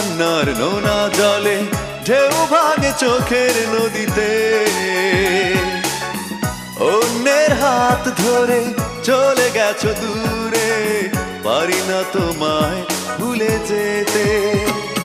কান্নার নোনা জলে ঢেউ ভাঙে চোখের নদীতে। অন্যের হাত ধরে চলে গেছো দূরে, পারি না তোমায় ভুলে যেতে।